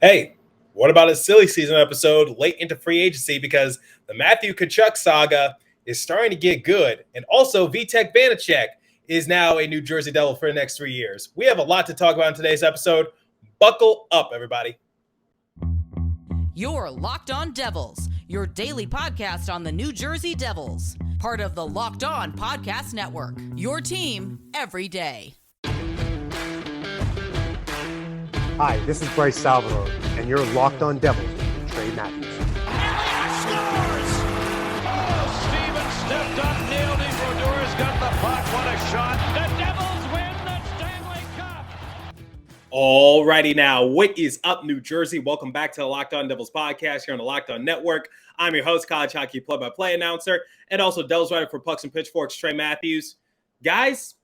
Hey, what about a silly season episode late into free agency because the Matthew Tkachuk saga is starting to get good, and also Vitek Vanecek is now a New Jersey Devil for the next 3 years. We have a lot to talk about in today's episode. Buckle up, everybody. You're Locked On Devils, your daily podcast on the New Jersey Devils, part of the Locked On Podcast Network, your team every day. Hi, this is Bryce Salvador, and you're Locked On Devils with Trey Matthews. Elliott scores! Oh, Stevens stepped up, nailed him. Brodor's got the puck. What a shot. The Devils win the Stanley Cup. Alrighty now, what is up, New Jersey? Welcome back to the Locked On Devils podcast here on the Locked On Network. I'm your host, college hockey play-by-play announcer, and also Devils writer for Pucks and Pitchforks, Trey Matthews. Guys,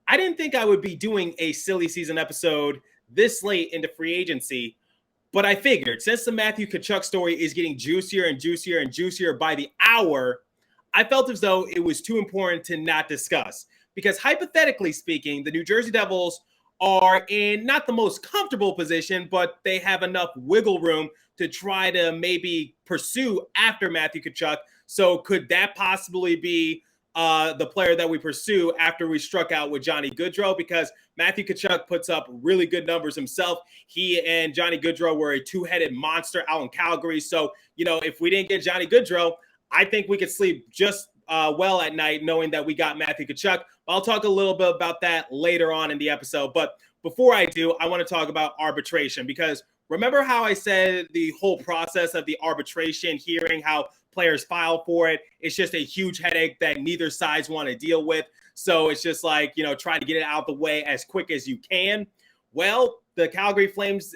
I didn't think I would be doing a silly season episode this late into free agency, but I figured since the Matthew Tkachuk story is getting juicier and juicier and juicier by the hour, I felt as though it was too important to not discuss. Because hypothetically speaking, the New Jersey Devils are in not the most comfortable position, but they have enough wiggle room to try to maybe pursue after Matthew Tkachuk. So could that possibly be the player that we pursue after we struck out with Johnny Gaudreau? Because Matthew Tkachuk puts up really good numbers himself. He and Johnny Gaudreau were a two-headed monster out in Calgary. So, if we didn't get Johnny Gaudreau, I think we could sleep just well at night knowing that we got Matthew Tkachuk. I'll talk a little bit about that later on in the episode. But before I do, I want to talk about arbitration, because remember how I said the whole process of the arbitration hearing, how players file for it, it's just a huge headache that neither sides want to deal with. So it's just like, try to get it out of the way as quick as you can. Well, the Calgary Flames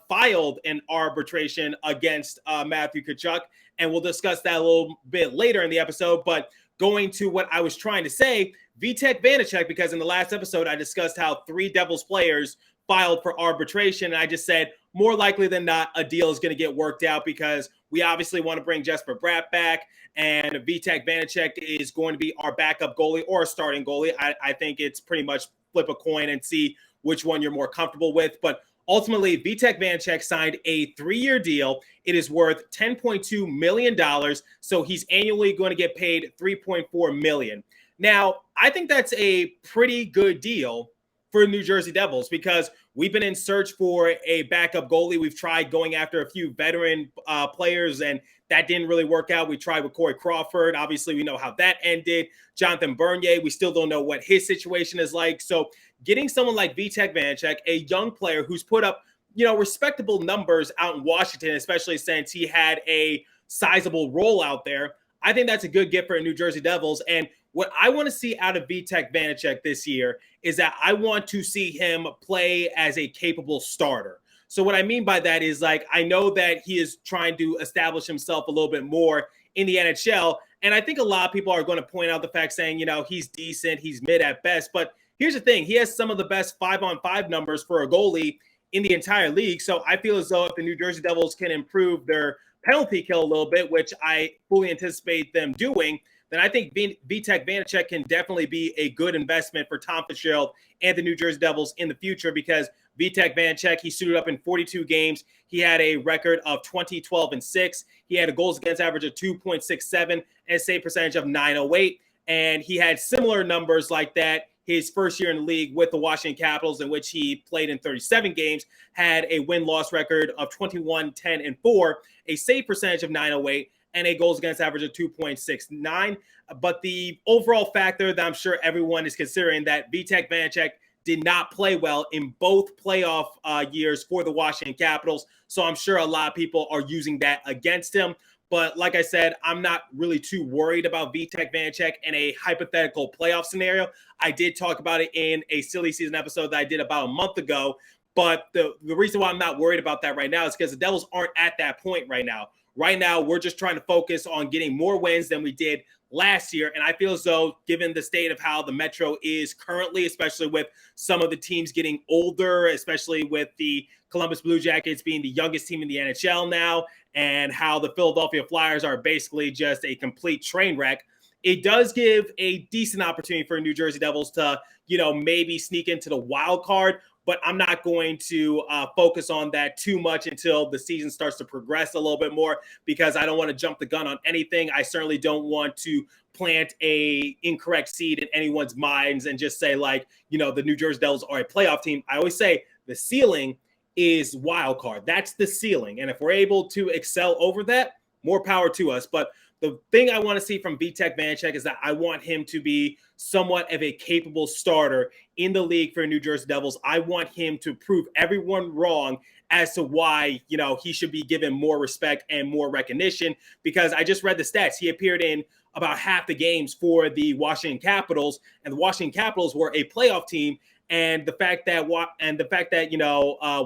filed an arbitration against Matthew Tkachuk, and we'll discuss that a little bit later in the episode. But going to what I was trying to say, Vitek Vanecek, because in the last episode, I discussed how 3 Devils players filed for arbitration. And I just said, more likely than not, a deal is going to get worked out because we obviously want to bring Jesper Bratt back, and Vitek Vanecek is going to be our backup goalie or a starting goalie. I think it's pretty much flip a coin and see which one you're more comfortable with. But ultimately, Vitek Vanecek signed a 3-year deal. It is worth $10.2 million. So he's annually going to get paid $3.4 million. Now, I think that's a pretty good deal for New Jersey Devils because we've been in search for a backup goalie. We've tried going after a few veteran players, and that didn't really work out. We tried with Corey Crawford. Obviously, we know how that ended. Jonathan Bernier, we still don't know what his situation is like. So getting someone like Vitek Vanecek, a young player who's put up, respectable numbers out in Washington, especially since he had a sizable role out there, I think that's a good gift for New Jersey Devils. And what I want to see out of Vitek Vanecek this year is that I want to see him play as a capable starter. So what I mean by that is, I know that he is trying to establish himself a little bit more in the NHL. And I think a lot of people are going to point out the fact saying, he's decent, he's mid at best. But here's the thing. He has some of the best 5-on-5 numbers for a goalie in the entire league. So I feel as though if the New Jersey Devils can improve their penalty kill a little bit, which I fully anticipate them doing, then I think Vitek Vanecek can definitely be a good investment for Tom Fitzgerald and the New Jersey Devils in the future, because Vitek Vanecek, he suited up in 42 games. He had a record of 20, 12, and 6. He had a goals against average of 2.67 and a save percentage of 908. And he had similar numbers like that his first year in the league with the Washington Capitals, in which he played in 37 games, had a win-loss record of 21, 10, and 4, a save percentage of 908, and a goals against average of 2.69. But the overall factor that I'm sure everyone is considering, that Vitek Vanecek did not play well in both playoff years for the Washington Capitals. So I'm sure a lot of people are using that against him. But like I said, I'm not really too worried about Vitek Vanecek in a hypothetical playoff scenario. I did talk about it in a silly season episode that I did about a month ago. But the reason why I'm not worried about that right now is because the Devils aren't at that point right now. Right now, we're just trying to focus on getting more wins than we did last year. And I feel as though, given the state of how the Metro is currently, especially with some of the teams getting older, especially with the Columbus Blue Jackets being the youngest team in the NHL now, and how the Philadelphia Flyers are basically just a complete train wreck, it does give a decent opportunity for New Jersey Devils to, maybe sneak into the wild card. but I'm not going to focus on that too much until the season starts to progress a little bit more, because I don't want to jump the gun on anything. I certainly don't want to plant a incorrect seed in anyone's minds and just say, like, the New Jersey Devils are a playoff team. I always say the ceiling is wild card. That's the ceiling. And if we're able to excel over that, more power to us. But the thing I want to see from Vitek Vanecek is that I want him to be somewhat of a capable starter in the league for New Jersey Devils. I want him to prove everyone wrong as to why, he should be given more respect and more recognition, because I just read the stats. He appeared in about half the games for the Washington Capitals, and the Washington Capitals were a playoff team. And the fact that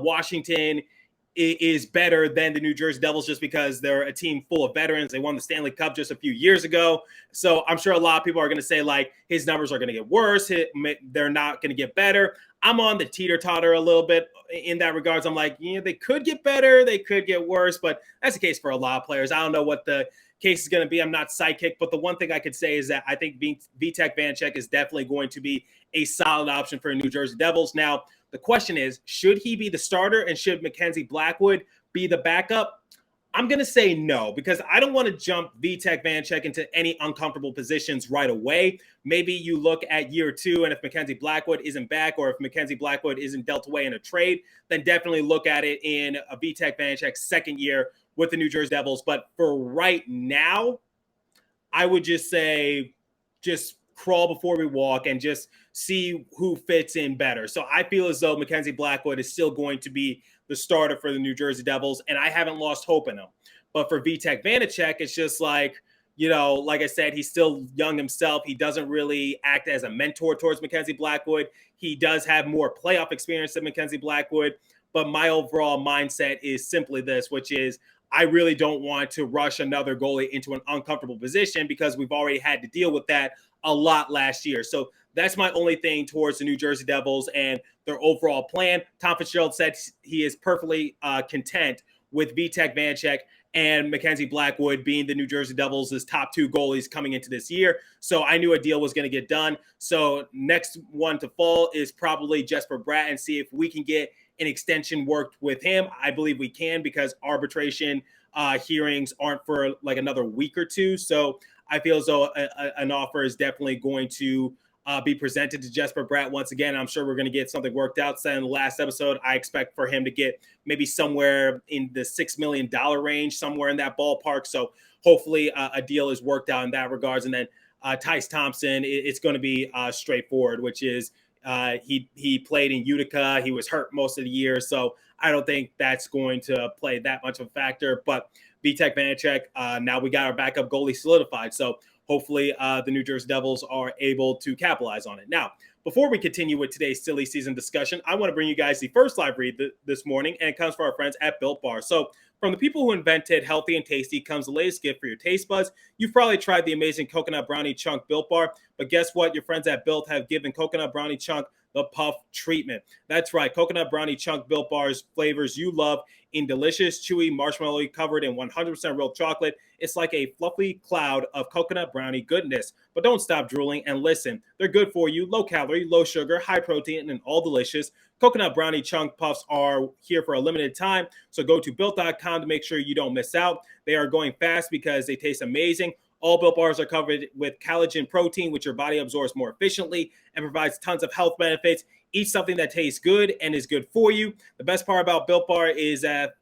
Washington is better than the New Jersey Devils just because they're a team full of veterans. They won the Stanley Cup just a few years ago. So I'm sure a lot of people are going to say, like, his numbers are going to get worse. They're not going to get better. I'm on the teeter-totter a little bit in that regards. I'm like, they could get better. They could get worse. But that's the case for a lot of players. I don't know what the case is going to be. I'm not Sidekick. But the one thing I could say is that I think Vitek Vanecek is definitely going to be a solid option for the New Jersey Devils. Now, the question is, should he be the starter and should Mackenzie Blackwood be the backup? I'm going to say no, because I don't want to jump Vitek Vanecek into any uncomfortable positions right away. Maybe you look at year 2, and if Mackenzie Blackwood isn't back, or if Mackenzie Blackwood isn't dealt away in a trade, then definitely look at it in a Vitek Vanecek's second year with the New Jersey Devils. But for right now, I would just say just crawl before we walk and just see who fits in better. So I feel as though Mackenzie Blackwood is still going to be the starter for the New Jersey Devils, and I haven't lost hope in him. But for Vitek Vanecek, it's just like, like I said, he's still young himself. He doesn't really act as a mentor towards Mackenzie Blackwood. He does have more playoff experience than Mackenzie Blackwood. But my overall mindset is simply this, which is I really don't want to rush another goalie into an uncomfortable position, because we've already had to deal with that a lot last year. So that's my only thing towards the New Jersey Devils and their overall plan. Tom Fitzgerald said he is perfectly content with Vitek Vanecek and Mackenzie Blackwood being the New Jersey Devils' top 2 goalies coming into this year. So I knew a deal was going to get done. So next one to fall is probably Jesper Bratt, and see if we can get an extension worked with him. I believe we can, because arbitration hearings aren't for like another week or 2. So I feel as though an offer is definitely going to be presented to Jesper Bratt once again. I'm sure we're going to get something worked out. Said in the last episode, I expect for him to get maybe somewhere in the $6 million range, somewhere in that ballpark. So hopefully a deal is worked out in that regards. And then Tice Thompson, it's going to be straightforward, which is he played in Utica. He was hurt most of the year. So I don't think that's going to play that much of a factor. But Vitek Vanecek, now we got our backup goalie solidified. So hopefully the New Jersey Devils are able to capitalize on it. Now, before we continue with today's silly season discussion, I want to bring you guys the first live read this morning, and it comes from our friends at Built Bar. So from the people who invented healthy and tasty comes the latest gift for your taste buds. You've probably tried the amazing coconut brownie chunk Built Bar, but guess what? Your friends at Built have given coconut brownie chunk the puff treatment. That's right. Coconut brownie chunk Built Bar's flavors you love in delicious, chewy, marshmallowy, covered in 100% real chocolate. It's like a fluffy cloud of coconut brownie goodness. But don't stop drooling and listen. They're good for you, low calorie, low sugar, high protein, and all delicious. Coconut brownie chunk puffs are here for a limited time. So go to built.com to make sure you don't miss out. They are going fast because they taste amazing. All Built Bars are covered with collagen protein, which your body absorbs more efficiently and provides tons of health benefits. Eat something that tastes good and is good for you. The best part about Built Bar is that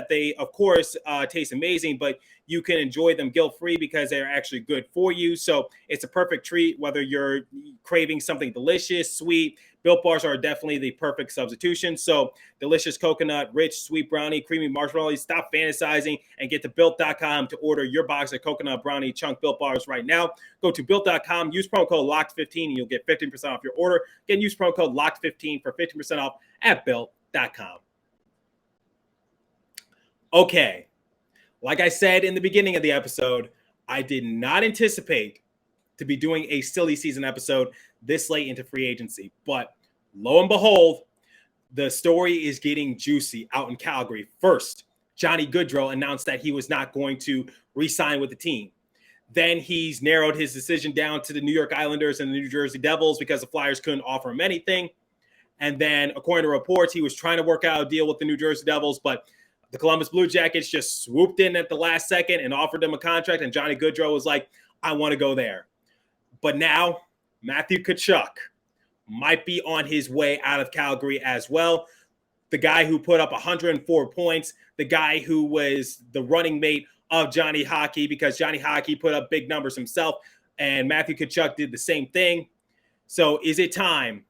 they, of course, taste amazing, but you can enjoy them guilt-free because they're actually good for you. So it's a perfect treat whether you're craving something delicious, sweet. Built Bars are definitely the perfect substitution. So delicious coconut, rich, sweet brownie, creamy marshmallows. Stop fantasizing and get to Built.com to order your box of coconut brownie chunk Built Bars right now. Go to Built.com, use promo code LOCKED15, and you'll get 15% off your order. Again, use promo code LOCKED15 for 15% off at Built.com. Okay, like I said in the beginning of the episode, I did not anticipate to be doing a silly season episode this late into free agency. But lo and behold, the story is getting juicy out in Calgary. First, Johnny Gaudreau announced that he was not going to re-sign with the team. Then he's narrowed his decision down to the New York Islanders and the New Jersey Devils because the Flyers couldn't offer him anything. And then, according to reports, he was trying to work out a deal with the New Jersey Devils, but the Columbus Blue Jackets just swooped in at the last second and offered him a contract. And Johnny Gaudreau was like, I want to go there. But now Matthew Tkachuk might be on his way out of Calgary as well. The guy who put up 104 points, the guy who was the running mate of Johnny Hockey, because Johnny Hockey put up big numbers himself, and Matthew Tkachuk did the same thing. So is it time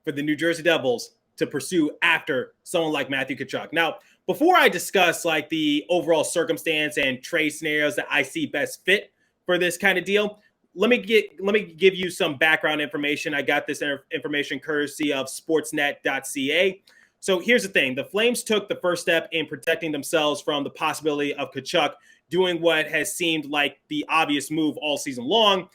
for the New Jersey Devils to pursue after someone like Matthew Tkachuk? Now, before I discuss like the overall circumstance and trade scenarios that I see best fit for this kind of deal, let me give you some background information. I got this information courtesy of sportsnet.ca. So here's the thing. The Flames took the first step in protecting themselves from the possibility of Tkachuk doing what has seemed like the obvious move all season long.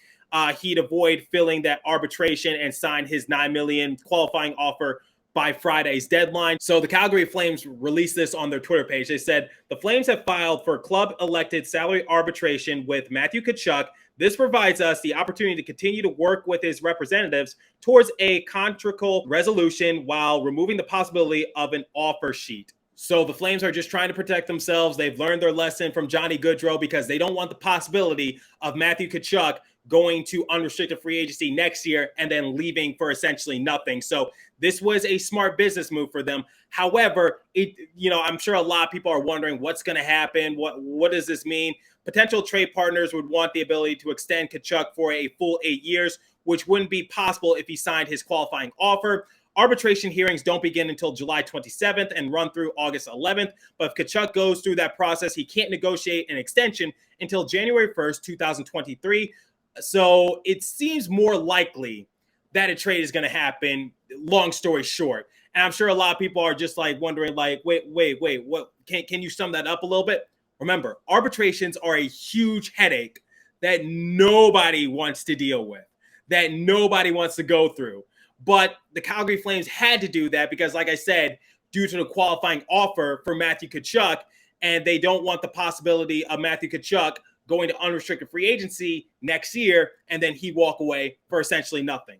He'd avoid filling that arbitration and sign his $9 million qualifying offer by Friday's deadline. So the Calgary Flames released this on their Twitter page. They said, the Flames have filed for club-elected salary arbitration with Matthew Tkachuk. This provides us the opportunity to continue to work with his representatives towards a contractual resolution while removing the possibility of an offer sheet. So the Flames are just trying to protect themselves. They've learned their lesson from Johnny Gaudreau because they don't want the possibility of Matthew Tkachuk going to unrestricted free agency next year and then leaving for essentially nothing. So this was a smart business move for them. However, I'm sure a lot of people are wondering what's going to happen. What does this mean? Potential trade partners would want the ability to extend Tkachuk for a full 8 years, which wouldn't be possible if he signed his qualifying offer. Arbitration hearings don't begin until July 27th and run through August 11th. But if Tkachuk goes through that process, he can't negotiate an extension until January 1st, 2023. So it seems more likely that a trade is going to happen, long story short. And I'm sure a lot of people are just like wondering, like, wait, what? Can you sum that up a little bit? Remember, arbitrations are a huge headache that nobody wants to deal with, that nobody wants to go through. But the Calgary Flames had to do that because, like I said, due to the qualifying offer for Matthew Tkachuk, and they don't want the possibility of Matthew Tkachuk going to unrestricted free agency next year, and then he walk away for essentially nothing.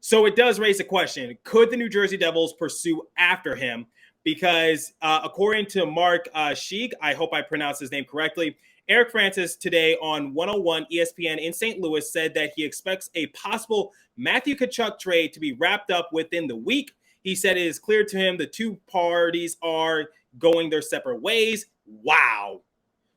So it does raise a question. Could the New Jersey Devils pursue after him? Because according to Mark Sheik, I hope I pronounced his name correctly, Eric Francis today on 101 ESPN in St. Louis said that he expects a possible Matthew Tkachuk trade to be wrapped up within the week. He said it is clear to him the two parties are going their separate ways. Wow.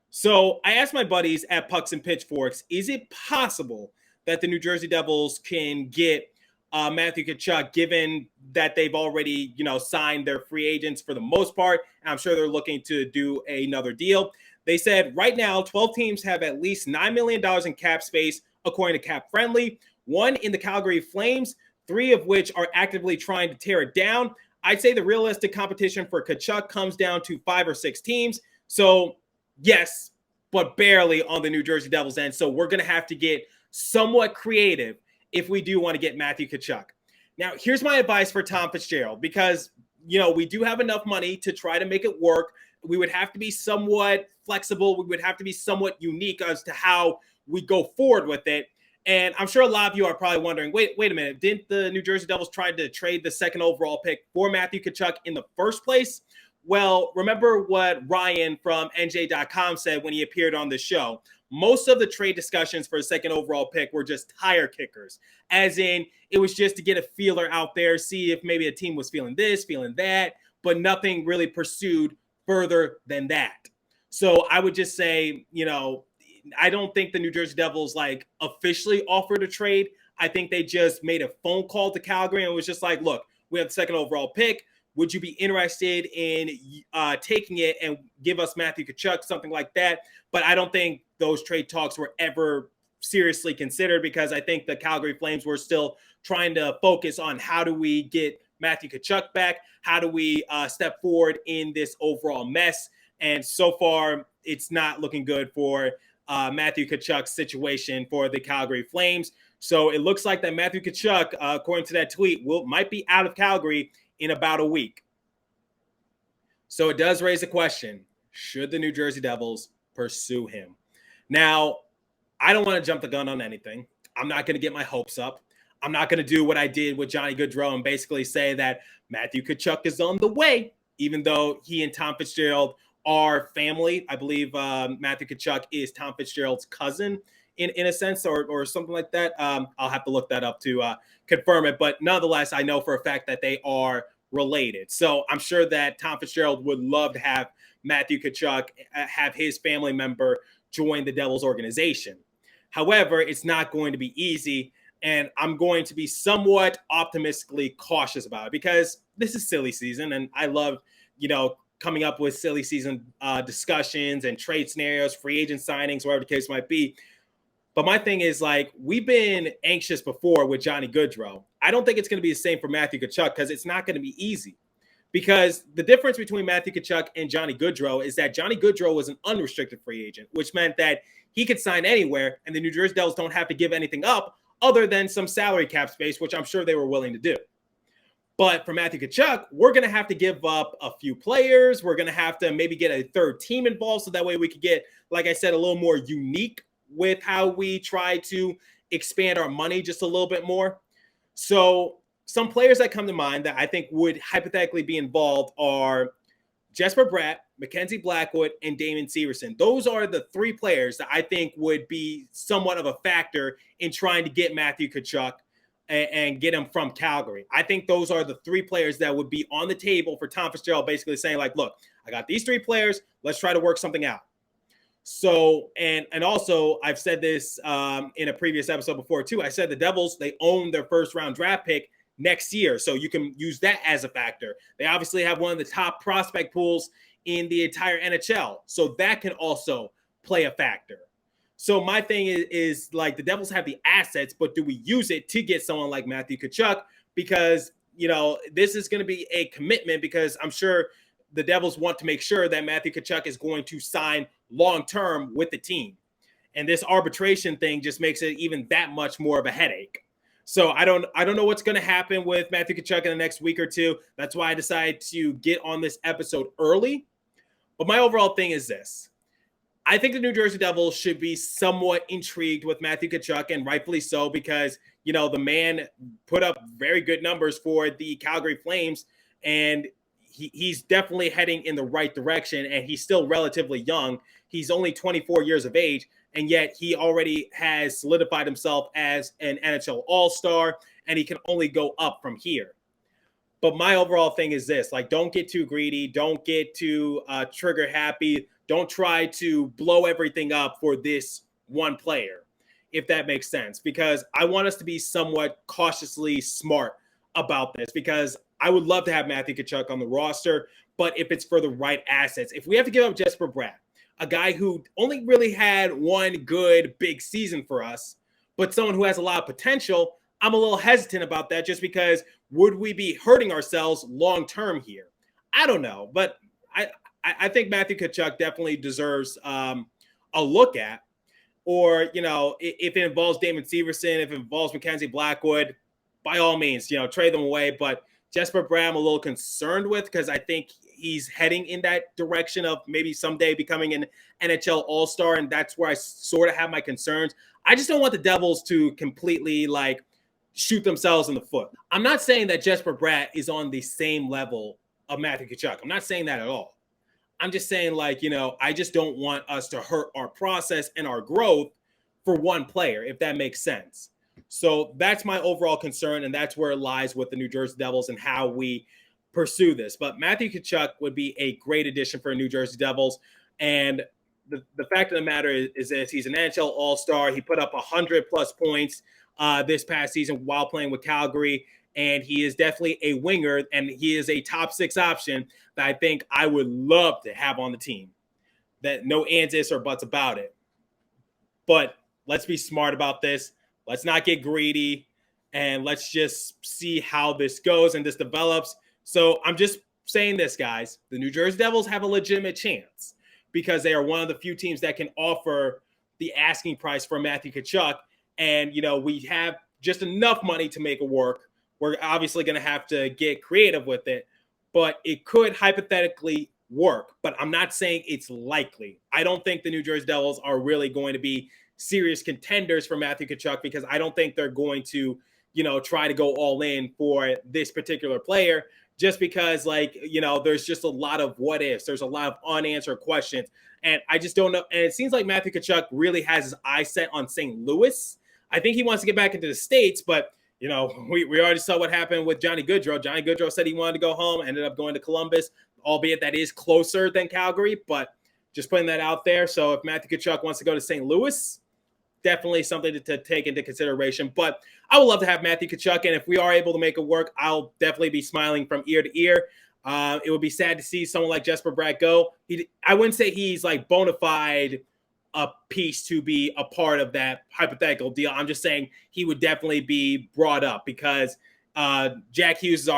So I asked my buddies at Pucks and Pitchforks, is it possible that the New Jersey Devils can get Matthew Tkachuk, given that they've already, signed their free agents for the most part? And I'm sure they're looking to do another deal. They said right now, 12 teams have at least $9 million in cap space, according to Cap Friendly. One in the Calgary Flames, 3 of which are actively trying to tear it down. I'd say the realistic competition for Tkachuk comes down to 5 or 6 teams. So yes, but barely on the New Jersey Devils end. So we're going to have to get somewhat creative if we do want to get Matthew Tkachuk. Now, here's my advice for Tom Fitzgerald, because, we do have enough money to try to make it work. We would have to be somewhat flexible. We would have to be somewhat unique as to how we go forward with it. And I'm sure a lot of you are probably wondering, wait a minute, didn't the New Jersey Devils try to trade the second overall pick for Matthew Tkachuk in the first place? Well, remember what Ryan from NJ.com said when he appeared on the show. Most of the trade discussions for a second overall pick were just tire kickers, as in it was just to get a feeler out there, see if maybe a team was feeling this, feeling that, but nothing really pursued further than that. So I would just say, I don't think the New Jersey Devils officially offered a trade. I think they just made a phone call to Calgary and was just like, look, we have the second overall pick. Would you be interested in taking it and give us Matthew Tkachuk, something like that? But I don't think those trade talks were ever seriously considered, because I think the Calgary Flames were still trying to focus on how do we get Matthew Tkachuk back? How do we step forward in this overall mess? And so far, it's not looking good for Matthew Tkachuk's situation for the Calgary Flames. So it looks like that Matthew Tkachuk, according to that tweet, might be out of Calgary in about a week. So it does raise a question. Should the New Jersey Devils pursue him? Now, I don't want to jump the gun on anything. I'm not going to get my hopes up. I'm not going to do what I did with Johnny Gaudreau and basically say that Matthew Tkachuk is on the way, even though he and Tom Fitzgerald are family. I believe Matthew Tkachuk is Tom Fitzgerald's cousin in a sense, or something like that. I'll have to look that up to confirm it. But nonetheless, I know for a fact that they are related. So I'm sure that Tom Fitzgerald would love to have Matthew Tkachuk have his family member join the Devils organization. However, it's not going to be easy. And I'm going to be somewhat optimistically cautious about it because this is silly season. And I love, coming up with silly season discussions and trade scenarios, free agent signings, whatever the case might be. But my thing is, we've been anxious before with Johnny Gaudreau. I don't think it's going to be the same for Matthew Tkachuk because it's not going to be easy. Because the difference between Matthew Tkachuk and Johnny Gaudreau is that Johnny Gaudreau was an unrestricted free agent, which meant that he could sign anywhere, and the New Jersey Devils don't have to give anything up other than some salary cap space, which I'm sure they were willing to do. But for Matthew Tkachuk, we're going to have to give up a few players. We're going to have to maybe get a third team involved so that way we could get, like I said, a little more unique with how we try to expand our money just a little bit more. So some players that come to mind that I think would hypothetically be involved are Jesper Bratt, Mackenzie Blackwood, and Damon Severson. Those are the three players that I think would be somewhat of a factor in trying to get Matthew Tkachuk and get him from Calgary. I think those are the three players that would be on the table for Tom Fitzgerald, basically saying look, I got these three players. Let's try to work something out. So, and also I've said this in a previous episode before too. I said the Devils, they own their first round draft pick next year. So you can use that as a factor. They obviously have one of the top prospect pools in the entire NHL. So that can also play a factor. So my thing is the Devils have the assets, but do we use it to get someone like Matthew Tkachuk? Because, this is going to be a commitment because I'm sure the Devils want to make sure that Matthew Tkachuk is going to sign long-term with the team. And this arbitration thing just makes it even that much more of a headache. So I don't know what's going to happen with Matthew Tkachuk in the next week or two. That's why I decided to get on this episode early. But my overall thing is this. I think the New Jersey Devils should be somewhat intrigued with Matthew Tkachuk, and rightfully so, because, the man put up very good numbers for the Calgary Flames, and he's definitely heading in the right direction, and he's still relatively young. He's only 24 years of age, and yet he already has solidified himself as an NHL All-Star, and he can only go up from here. But my overall thing is this, don't get too greedy. Don't get too trigger happy. Don't try to blow everything up for this one player, if that makes sense, because I want us to be somewhat cautiously smart about this, because I would love to have Matthew Tkachuk on the roster, but if it's for the right assets, if we have to give up Jesper Bratt, a guy who only really had one good big season for us, but someone who has a lot of potential, I'm a little hesitant about that just because would we be hurting ourselves long-term here? I don't know, but I think Matthew Tkachuk definitely deserves a look at. Or, if it involves Damon Severson, if it involves Mackenzie Blackwood, by all means, trade them away. But Jesper Bratt, I'm a little concerned with because I think he's heading in that direction of maybe someday becoming an NHL All-Star, and that's where I sort of have my concerns. I just don't want the Devils to completely, shoot themselves in the foot. I'm not saying that Jesper Bratt is on the same level of Matthew Tkachuk. I'm not saying that at all. I'm just saying, I just don't want us to hurt our process and our growth for one player, if that makes sense. So that's my overall concern, and that's where it lies with the New Jersey Devils and how we pursue this. But Matthew Tkachuk would be a great addition for the New Jersey Devils. And the fact of the matter is this, he's an NHL All-Star. He put up 100-plus points this past season while playing with Calgary. And he is definitely a winger, and he is a top six option that I think I would love to have on the team. That no ands, ifs, or buts about it. But let's be smart about this. Let's not get greedy, and let's just see how this goes and this develops. So I'm just saying this, guys. The New Jersey Devils have a legitimate chance because they are one of the few teams that can offer the asking price for Matthew Tkachuk. And, we have just enough money to make it work. We're obviously going to have to get creative with it, but it could hypothetically work. But I'm not saying it's likely. I don't think the New Jersey Devils are really going to be serious contenders for Matthew Tkachuk because I don't think they're going to, try to go all in for this particular player, just because, there's just a lot of what ifs. There's a lot of unanswered questions. And I just don't know. And it seems like Matthew Tkachuk really has his eyes set on St. Louis. I think he wants to get back into the States, but, we already saw what happened with Johnny Gaudreau. Johnny Gaudreau said he wanted to go home, ended up going to Columbus, albeit that is closer than Calgary, but just putting that out there. So if Matthew Tkachuk wants to go to St. Louis, definitely something to take into consideration. But I would love to have Matthew Tkachuk, and if we are able to make it work, I'll definitely be smiling from ear to ear. It would be sad to see someone like Jesper Bratt go. I wouldn't say he's like bona fide a piece to be a part of that hypothetical deal. I'm just saying he would definitely be brought up because Jack Hughes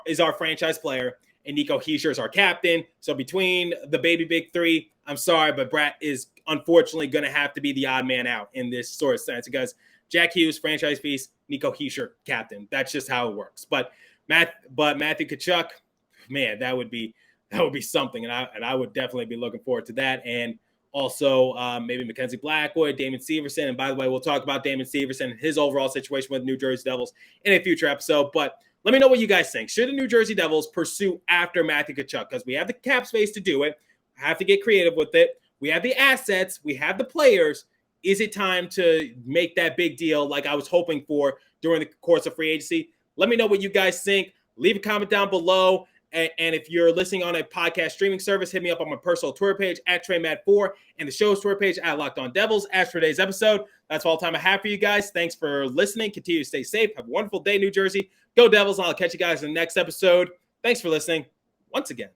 is our franchise player and Nico Hischier is our captain. So between the baby big three, I'm sorry, but Bratt is unfortunately going to have to be the odd man out in this sort of sense because Jack Hughes, franchise piece, Nico Hischier, captain. That's just how it works. But Matthew Tkachuk, man, that would be something, and I would definitely be looking forward to that. And also maybe Mackenzie Blackwood, Damon Severson. And by the way, we'll talk about Damon Severson and his overall situation with the New Jersey Devils in a future episode. But let me know what you guys think. Should the New Jersey Devils pursue after Matthew Tkachuk? Because we have the cap space to do it. Have to get creative with it. We have the assets. We have the players. Is it time to make that big deal like I was hoping for during the course of free agency? Let me know what you guys think. Leave a comment down below. And if you're listening on a podcast streaming service, hit me up on my personal Twitter page at TreyMatt4 and the show's Twitter page at Locked On Devils. As for today's episode, that's all the time I have for you guys. Thanks for listening. Continue to stay safe. Have a wonderful day, New Jersey. Go Devils, and I'll catch you guys in the next episode. Thanks for listening once again.